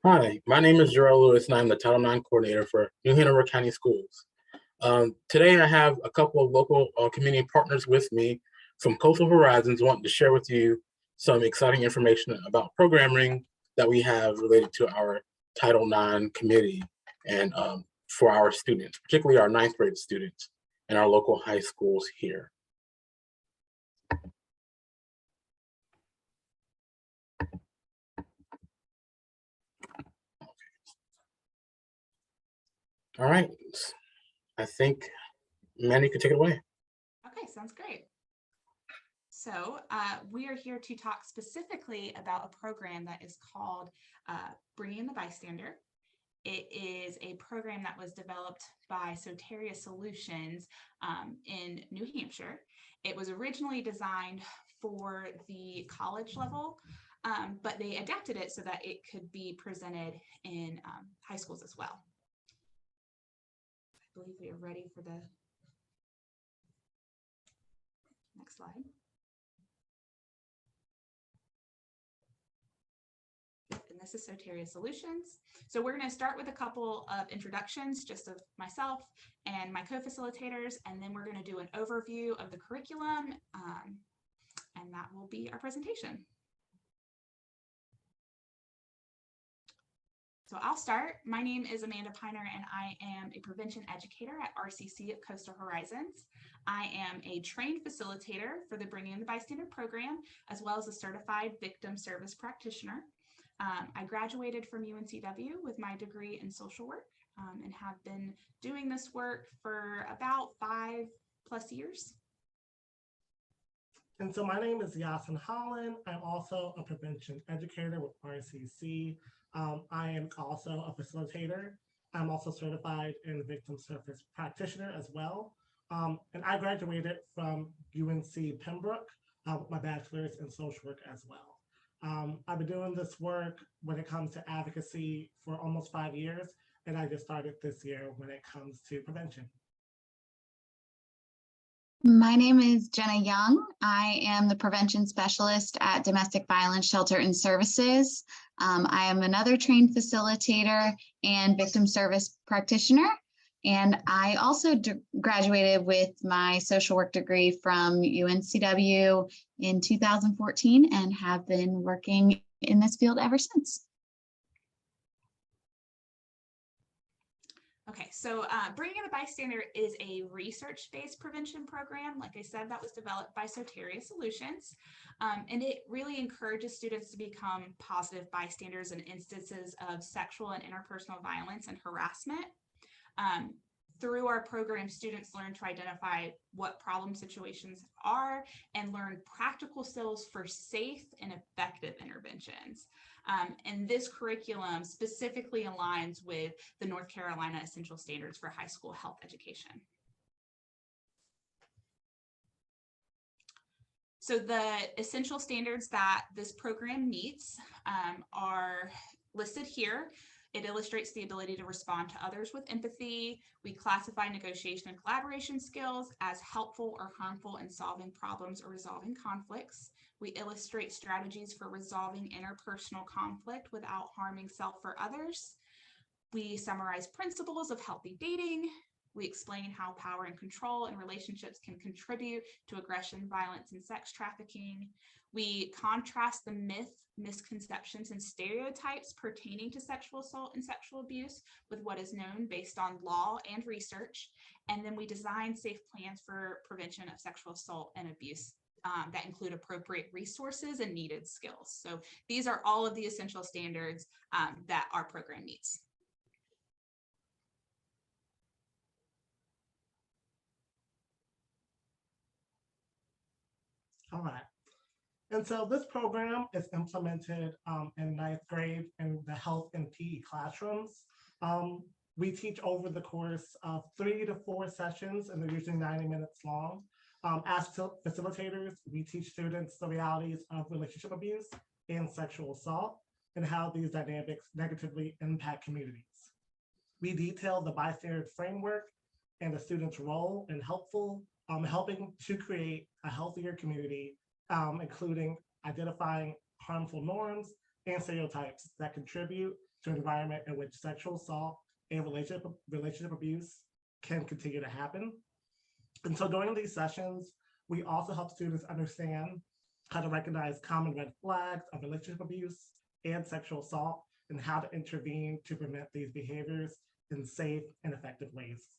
Hi, my name is Jarrell Lewis, and I'm the Title IX coordinator for New Hanover County Schools. Today, I have a couple of local community partners with me from Coastal Horizons wanting to share with you some exciting information about programming that we have related to our Title IX committee and for our students, particularly our ninth grade students in our local high schools here. All right, I think Manny could take it away. Okay, sounds great. So we are here to talk specifically about a program that is called Bringing the Bystander. It is a program that was developed by Soteria Solutions in New Hampshire. It was originally designed for the college level, but they adapted it so that it could be presented in high schools as well. I believe we are ready for the next slide. And this is Soteria Solutions. So we're going to start with a couple of introductions just of myself and my co-facilitators, and then we're going to do an overview of the curriculum, and that will be our presentation. So I'll start. My name is Amanda Piner, and I am a prevention educator at RCC at Coastal Horizons. I am a trained facilitator for the Bringing the Bystander program, as well as a certified victim service practitioner. I graduated from UNCW with my degree in social work and have been doing this work for about 5+ years. And so my name is Yasin Holland. I'm also a prevention educator with RCC. I am also a facilitator. I'm also certified in victim service practitioner as well. And I graduated from UNC Pembroke with my bachelor's in social work as well. I've been doing this work when it comes to advocacy for almost 5 years, and I just started this year when it comes to prevention. My name is Jenna Young. I am the prevention specialist at Domestic Violence Shelter and Services. I am another trained facilitator and victim service practitioner. And I also graduated with my social work degree from UNCW in 2014 and have been working in this field ever since. Okay, so Bringing the Bystander is a research-based prevention program. Like I said, that was developed by Soteria Solutions, and it really encourages students to become positive bystanders in instances of sexual and interpersonal violence and harassment. Through our program, students learn to identify what problem situations are and learn practical skills for safe and effective interventions. And this curriculum specifically aligns with the North Carolina Essential Standards for High School Health Education. So the essential standards that this program meets are listed here. It illustrates the ability to respond to others with empathy. We classify negotiation and collaboration skills as helpful or harmful in solving problems or resolving conflicts. We illustrate strategies for resolving interpersonal conflict without harming self or others. We summarize principles of healthy dating. We explain how power and control in relationships can contribute to aggression, violence, and sex trafficking. We contrast the myth, misconceptions, and stereotypes pertaining to sexual assault and sexual abuse with what is known based on law and research. And then we design safe plans for prevention of sexual assault and abuse that include appropriate resources and needed skills. So these are all of the essential standards that our program meets. All right. And so this program is implemented in 9th grade in the health and PE classrooms. We teach over the course of 3 to 4 sessions, and they're usually 90 minutes long. As facilitators, we teach students the realities of relationship abuse and sexual assault and how these dynamics negatively impact communities. We detail the bystander framework and the student's role in helping to create a healthier community, including identifying harmful norms and stereotypes that contribute to an environment in which sexual assault and relationship abuse can continue to happen. And so during these sessions, we also help students understand how to recognize common red flags of relationship abuse and sexual assault, and how to intervene to prevent these behaviors in safe and effective ways.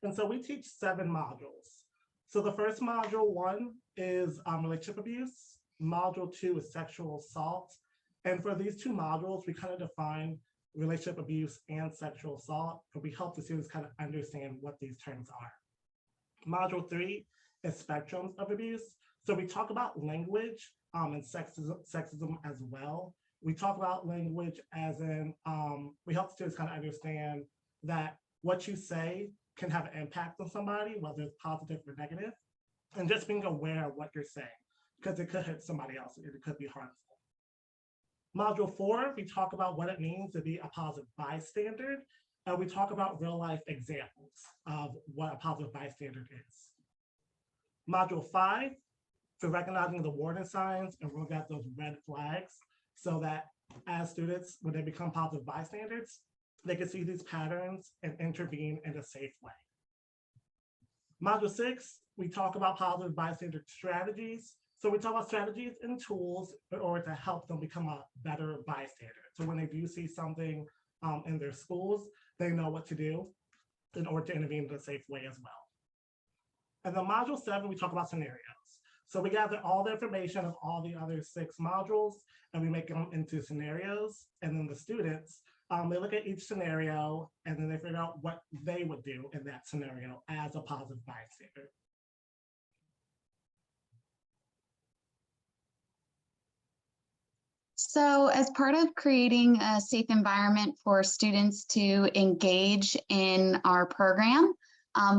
And so we teach 7 modules. So the first module 1 is relationship abuse. Module 2 is sexual assault. And for these 2 modules, we kind of define relationship abuse and sexual assault, but we help the students kind of understand what these terms are. Module 3 is spectrums of abuse. So we talk about language and sexism as well. We talk about language as in, we help students kind of understand that what you say can have an impact on somebody, whether it's positive or negative, and just being aware of what you're saying, because it could hit somebody else, it could be harmful. Module 4, we talk about what it means to be a positive bystander, and we talk about real life examples of what a positive bystander is. Module 5, for recognizing the warning signs and we'll get those red flags, so that as students, when they become positive bystanders, they can see these patterns and intervene in a safe way. Module 6, we talk about positive bystander strategies. So we talk about strategies and tools in order to help them become a better bystander. So when they do see something in their schools, they know what to do in order to intervene in a safe way as well. And then module 7, we talk about scenarios. So we gather all the information of all the other 6 modules and we make them into scenarios. And then the students, they look at each scenario and then they figure out what they would do in that scenario as a positive bystander. So as part of creating a safe environment for students to engage in our program,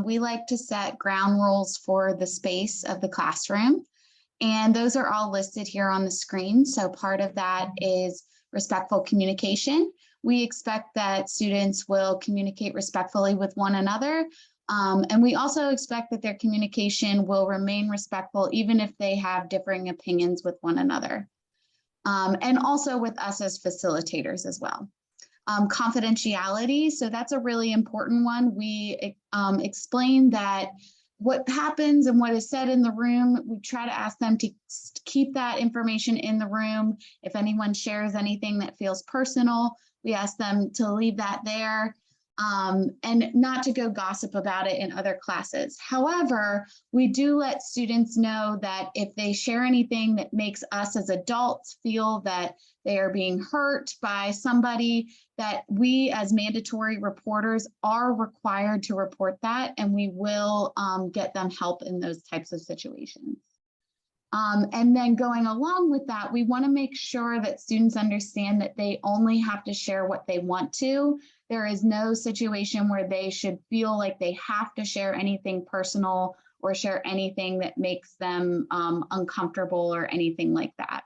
we like to set ground rules for the space of the classroom. And those are all listed here on the screen. So part of that is respectful communication. We expect that students will communicate respectfully with one another. And we also expect that their communication will remain respectful even if they have differing opinions with one another. And also with us as facilitators as well. Confidentiality, so that's a really important one. We explain that what happens and what is said in the room, we try to ask them to keep that information in the room. If anyone shares anything that feels personal, we ask them to leave that there. And not to go gossip about it in other classes. However, we do let students know that if they share anything that makes us as adults feel that they are being hurt by somebody, that we as mandatory reporters are required to report that, and we will get them help in those types of situations. And then going along with that, we want to make sure that students understand that they only have to share what they want to. There is no situation where they should feel like they have to share anything personal or share anything that makes them uncomfortable or anything like that.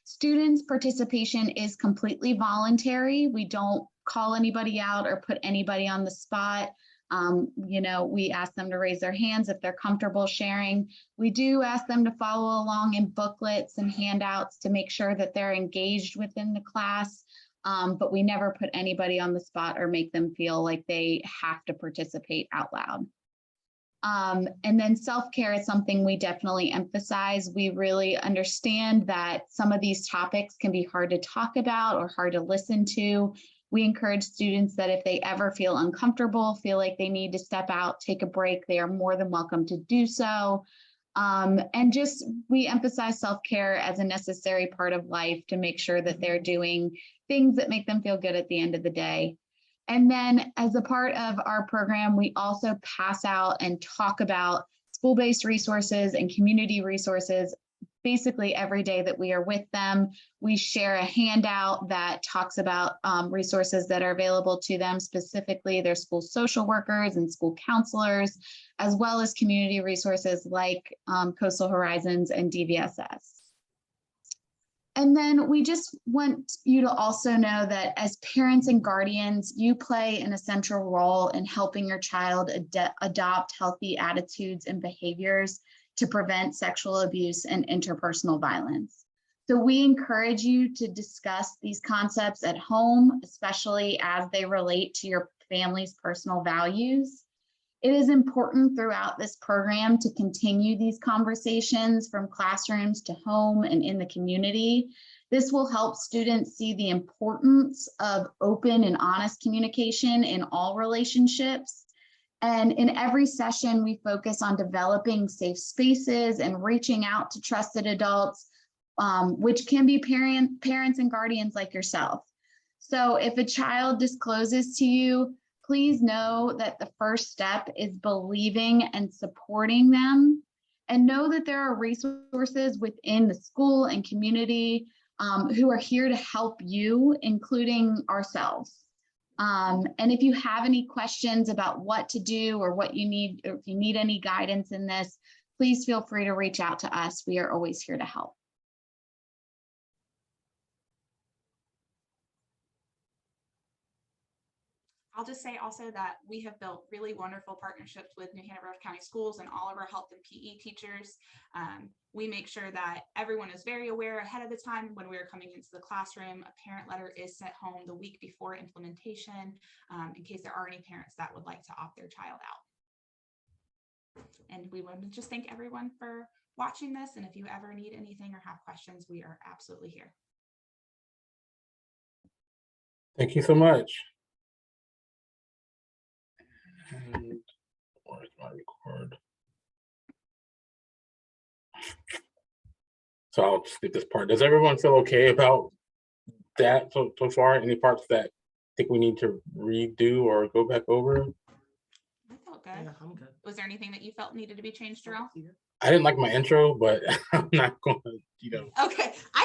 Students' participation is completely voluntary. We don't call anybody out or put anybody on the spot. You know, we ask them to raise their hands if they're comfortable sharing. We do ask them to follow along in booklets and handouts to make sure that they're engaged within the class, but we never put anybody on the spot or make them feel like they have to participate out loud. And then self-care is something we definitely emphasize. We really understand that some of these topics can be hard to talk about or hard to listen to. We encourage students that if they ever feel uncomfortable, feel like they need to step out, take a break, they are more than welcome to do so. And just, we emphasize self-care as a necessary part of life to make sure that they're doing things that make them feel good at the end of the day. And then as a part of our program, we also pass out and talk about school-based resources and community resources basically every day that we are with them. We share a handout that talks about resources that are available to them, specifically their school social workers and school counselors, as well as community resources like Coastal Horizons and DVSS. And then we just want you to also know that as parents and guardians, you play an essential role in helping your child adopt healthy attitudes and behaviors. to prevent sexual abuse and interpersonal violence. So we encourage you to discuss these concepts at home, especially as they relate to your family's personal values. It is important throughout this program to continue these conversations from classrooms to home and in the community. This will help students see the importance of open and honest communication in all relationships. And in every session, we focus on developing safe spaces and reaching out to trusted adults, which can be parents and guardians like yourself. So if a child discloses to you, please know that the first step is believing and supporting them, and know that there are resources within the school and community who are here to help you, including ourselves. And if you have any questions about what to do or what you need, or if you need any guidance in this, please feel free to reach out to us. We are always here to help. I'll just say also that we have built really wonderful partnerships with New Hanover County Schools and all of our health and PE teachers. We make sure that everyone is very aware ahead of the time when we're coming into the classroom. A parent letter is sent home the week before implementation in case there are any parents that would like to opt their child out. And we want to just thank everyone for watching this. And if you ever need anything or have questions, we are absolutely here. Thank you so much. And where's my record? So I'll skip this part. Does everyone feel okay about that so far? Any parts that think we need to redo or go back over? I felt good. Yeah, I'm good. Was there anything that you felt needed to be changed, Jarrell? I didn't like my intro, but I'm not going to, Okay.